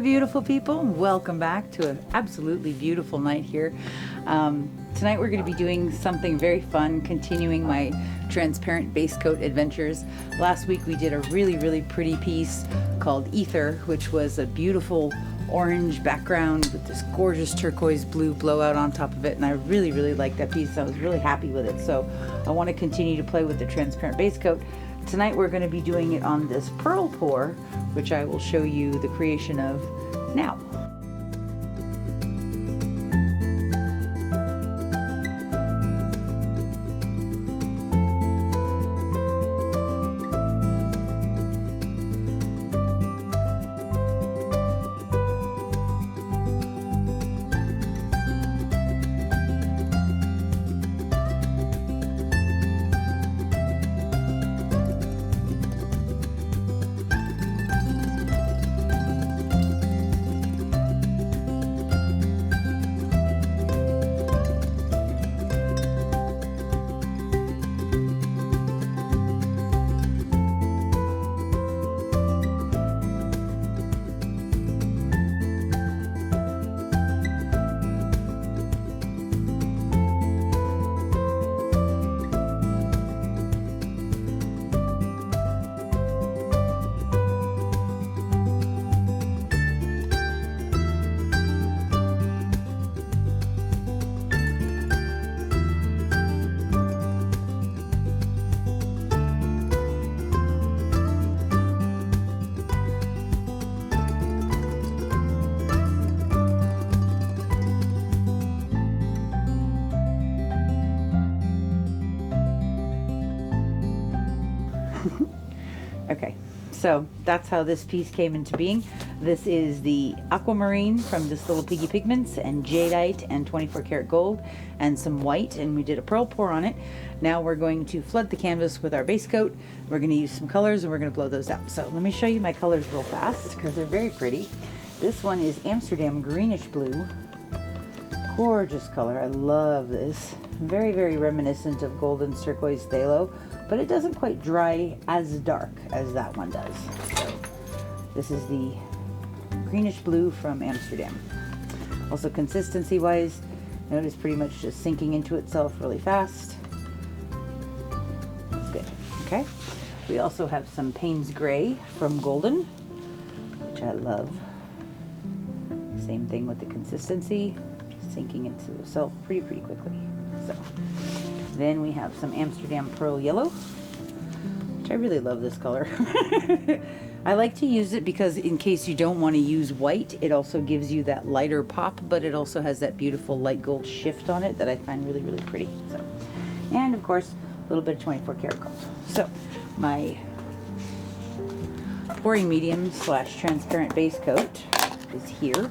beautiful people. Welcome back to an absolutely beautiful night here. Tonight we're going to be doing something very fun, continuing my transparent base coat adventures. Last week we did a really pretty piece called Aether, which was a beautiful orange background with this gorgeous turquoise blue blowout on top of it, and I really liked that piece. I was really happy with it, so I want to continue to play with the transparent base coat. Tonight we're going to be doing it on this pearl pour, which I will show you the creation of now. Okay, so that's how this piece came into being. This is the Aquamarine from this Little Piggy Pigments, and Jadeite and 24 karat gold and some white, and we did a pearl pour on it. Now we're going to flood the canvas with our base coat. We're going to use some colors and we're going to blow those out. So let me show you my colors real fast because they're very pretty. This one is Amsterdam Greenish Blue. Gorgeous color. I love this. Very reminiscent of golden turquoise phthalo, but it doesn't quite dry as dark as that one does. So this is the Greenish Blue from Amsterdam. Also, consistency wise, notice pretty much just sinking into itself really fast. That's good. Okay, we also have some Paynes Grey from Golden, which I love. Same thing with the consistency, sinking into itself pretty quickly. So then we have some Amsterdam Pearl Yellow, which I really love this color. I like to use it because in case you don't want to use white, it also gives you that lighter pop, but it also has that beautiful light gold shift on it that I find really pretty. So, and of course, a little bit of 24 karat gold. So my pouring medium / transparent base coat is here.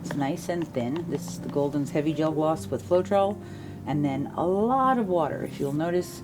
It's nice and thin. This is the Golden's Heavy Gel Gloss with Floetrol, and then a lot of water. If you'll notice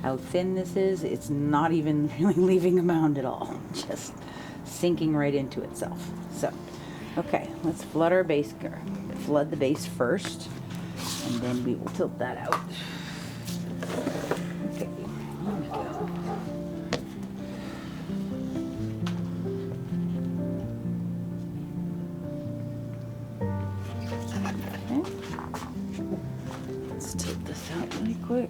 how thin this is, it's not even really leaving a mound at all, just sinking right into itself. So, okay, let's flood our base, flood the base first, and then we will tilt that out. Okay, here we go. Okay. Let's tilt this out really quick.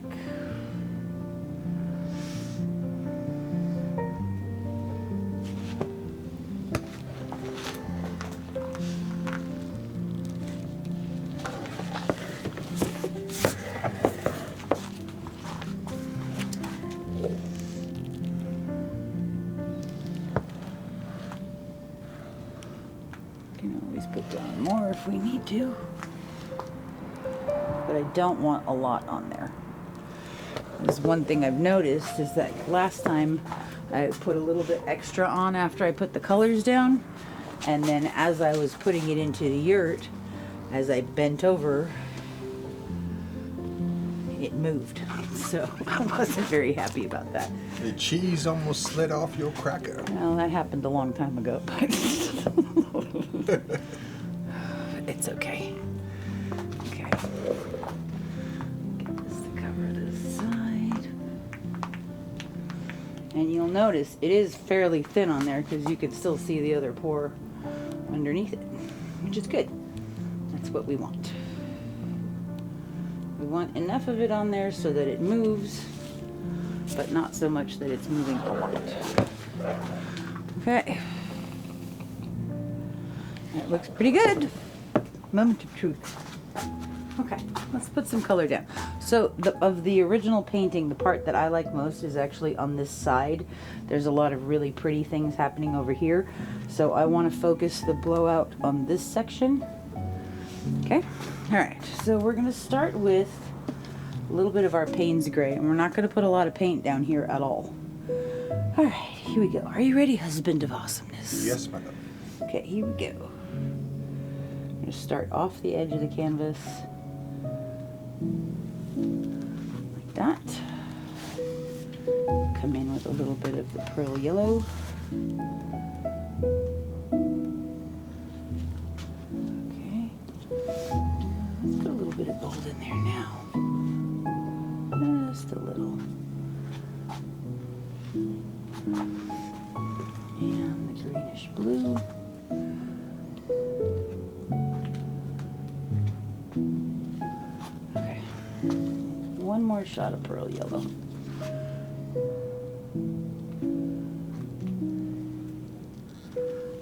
Can always put down more if we need to, but I don't want a lot on there. There's one thing I've noticed is that last time I put a little bit extra on after I put the colors down, and then as I was putting it into the yurt, as I bent over, it moved. So I wasn't very happy about that. The cheese almost slid off your cracker. Well, that happened a long time ago, but it's okay. Okay. Get this to cover this side. And you'll notice it is fairly thin on there because you can still see the other pour underneath it, which is good. That's what we want. We want enough of it on there so that it moves, but not so much that it's moving a lot. Okay. That looks pretty good. Moment of truth. Okay, let's put some color down. So of the original painting, the part that I like most is actually on this side. There's a lot of really pretty things happening over here. So I want to focus the blowout on this section. Okay, all right, so we're going to start with a little bit of our Paynes Grey, and we're not going to put a lot of paint down here at all. All right, here we go. Are you ready, husband of awesomeness? Yes, madam. Okay, here we go. I'm going to start off the edge of the canvas. Like that. Come in with a little bit of the pearl yellow. Okay. Let's put a little bit of gold in there now. Just a little. And the greenish blue. Okay. One more shot of pearl yellow.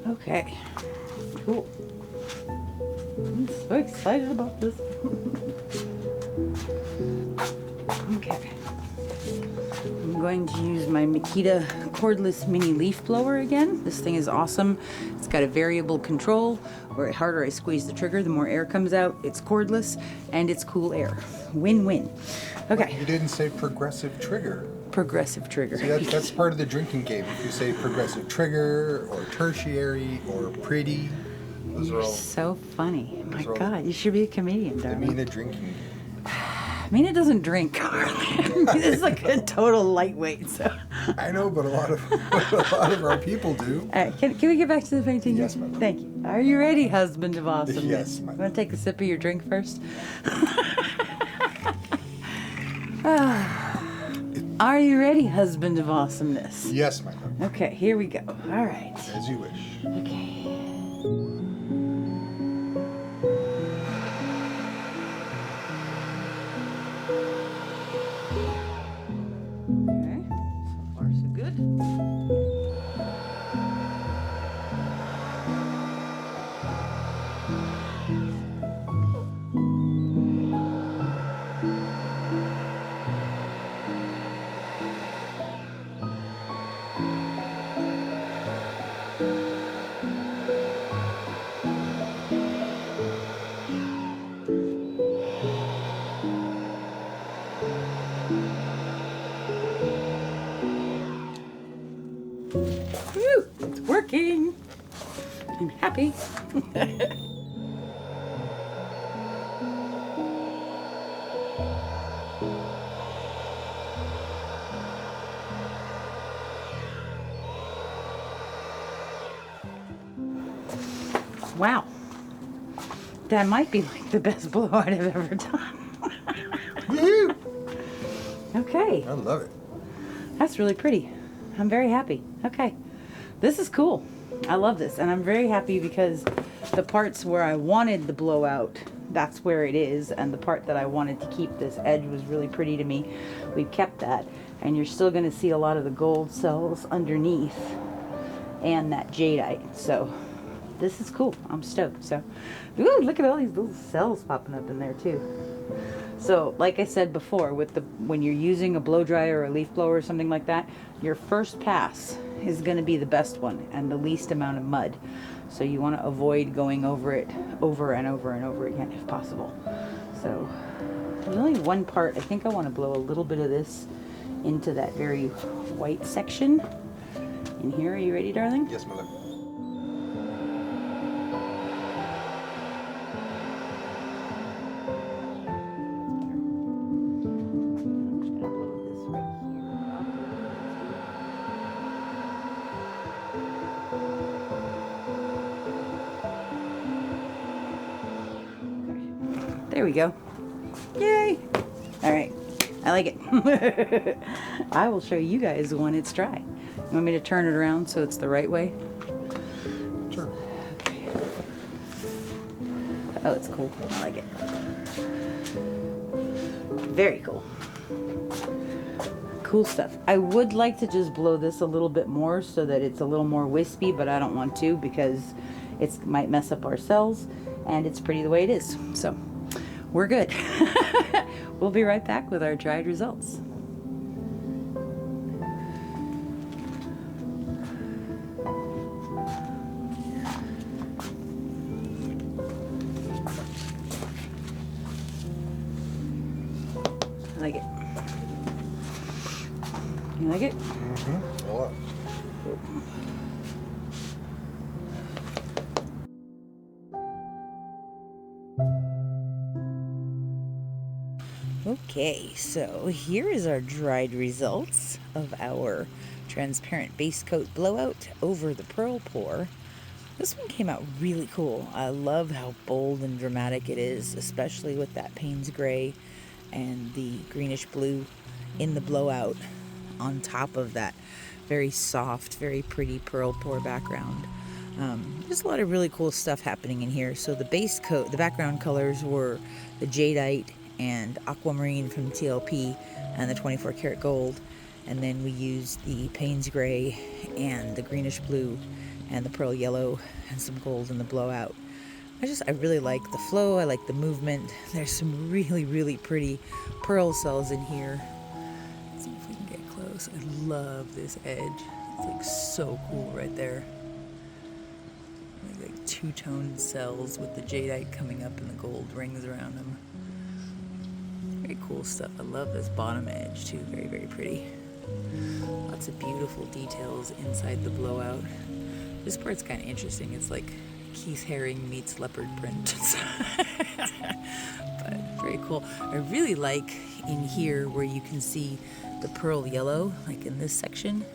Okay. Cool. I'm so excited about this. Okay. I'm going to use my Makita cordless mini leaf blower again. This thing is awesome. It's got a variable control where the harder I squeeze the trigger, the more air comes out. It's cordless and it's cool air. Win-win. Okay. You didn't say progressive trigger. Progressive trigger. See, that's part of the drinking game. If you say progressive trigger or tertiary or pretty, those are all So funny. My God, you should be a comedian, the darling. Mina drinking game. Mina doesn't drink, Carly. Mina's like a total lightweight. So. I know, but a lot of our people do. All right, can we get back to the painting? Yes, ma'am. Thank you. Are you ready, husband of awesomeness? Yes, You ma'am. want to take a sip of your drink first? Are you ready, husband of awesomeness? Yes, my love. Okay, here we go. All right. As you wish. Okay. Okay, so far so good. Woo, it's working. I'm happy. Wow. That might be like the best blowout I've ever done. Woohoo! Okay. I love it. That's really pretty. I'm very happy. Okay. This is cool. I love this. And I'm very happy because the parts where I wanted the blowout, that's where it is. And the part that I wanted to keep this edge was really pretty to me. We've kept that. And you're still going to see a lot of the gold cells underneath and that jadeite. So this is cool. I'm stoked. So, ooh, look at all these little cells popping up in there too. So, like I said before, when you're using a blow dryer or a leaf blower or something like that, your first pass is going to be the best one and the least amount of mud. So you want to avoid going over it over and over and over again if possible. So there's only one part. I think I want to blow a little bit of this into that very white section in here. Are you ready, darling? Yes, my love. There we go. Yay! All right, I like it. I will show you guys when it's dry. You want me to turn it around so it's the right way? Sure. Okay. Oh, it's cool. I like it. Very cool. Cool stuff. I would like to just blow this a little bit more so that it's a little more wispy, but I don't want to because it might mess up our cells, and it's pretty the way it is. So we're good. We'll be right back with our dried results. I like it. You like it? Mm-hmm. A lot. Okay, so here is our dried results of our Transparent BaseCoat BlowOut over the Pearl Pour. This one came out really cool. I love how bold and dramatic it is, especially with that Paynes Grey and the Greenish Blue in the blowout on top of that very soft, very pretty Pearl Pour background. There's a lot of really cool stuff happening in here. So the base coat, the background colors were the Jadeite and Aquamarine from TLP and the 24 karat gold. And then we used the Paynes Grey and the Greenish Blue and the Pearl Yellow and some gold in the blowout. I really like the flow. I like the movement. There's some really, really pretty pearl cells in here. Let's see if we can get close. I love this edge. It's like so cool right there. Like two-toned cells with the jadeite coming up and the gold rings around them. Very cool stuff. I love this bottom edge too. Very, very pretty. Lots of beautiful details inside the blowout. This part's kind of interesting. It's like Keith Haring meets leopard print. But very cool. I really like in here where you can see the pearl yellow, like in this section,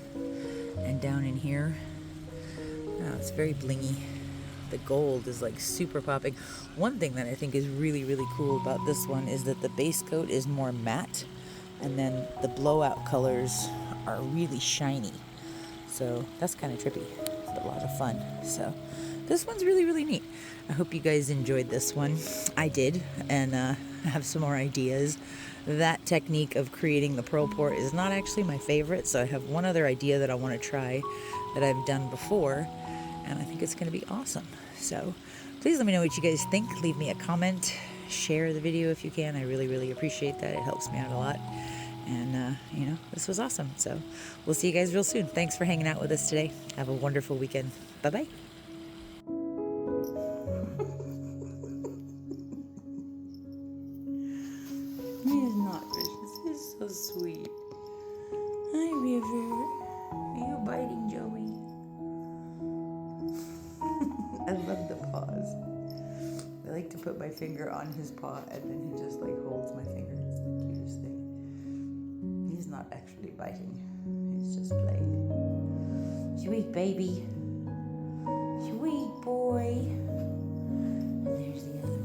and down in here. Oh, it's very blingy. The gold is like super popping. One thing that I think is really, really cool about this one is that the base coat is more matte, and then the blowout colors are really shiny. So that's kind of trippy. It's a lot of fun. So this one's really, really neat. I hope you guys enjoyed this one. I did, and I have some more ideas. That technique of creating the pearl pour is not actually my favorite, so I have one other idea that I want to try that I've done before, and I think it's going to be awesome. So please let me know what you guys think. Leave me a comment. Share the video if you can. I really, really appreciate that. It helps me out a lot. And, you know, this was awesome. So we'll see you guys real soon. Thanks for hanging out with us today. Have a wonderful weekend. Bye-bye. He is not vicious. He's so sweet. Hi, River. Are you biting Joey? I love the paws. I like to put my finger on his paw and then he just like holds my finger. It's the cutest thing. He's not actually biting. He's just playing. Sweet baby. Sweet boy. And there's the other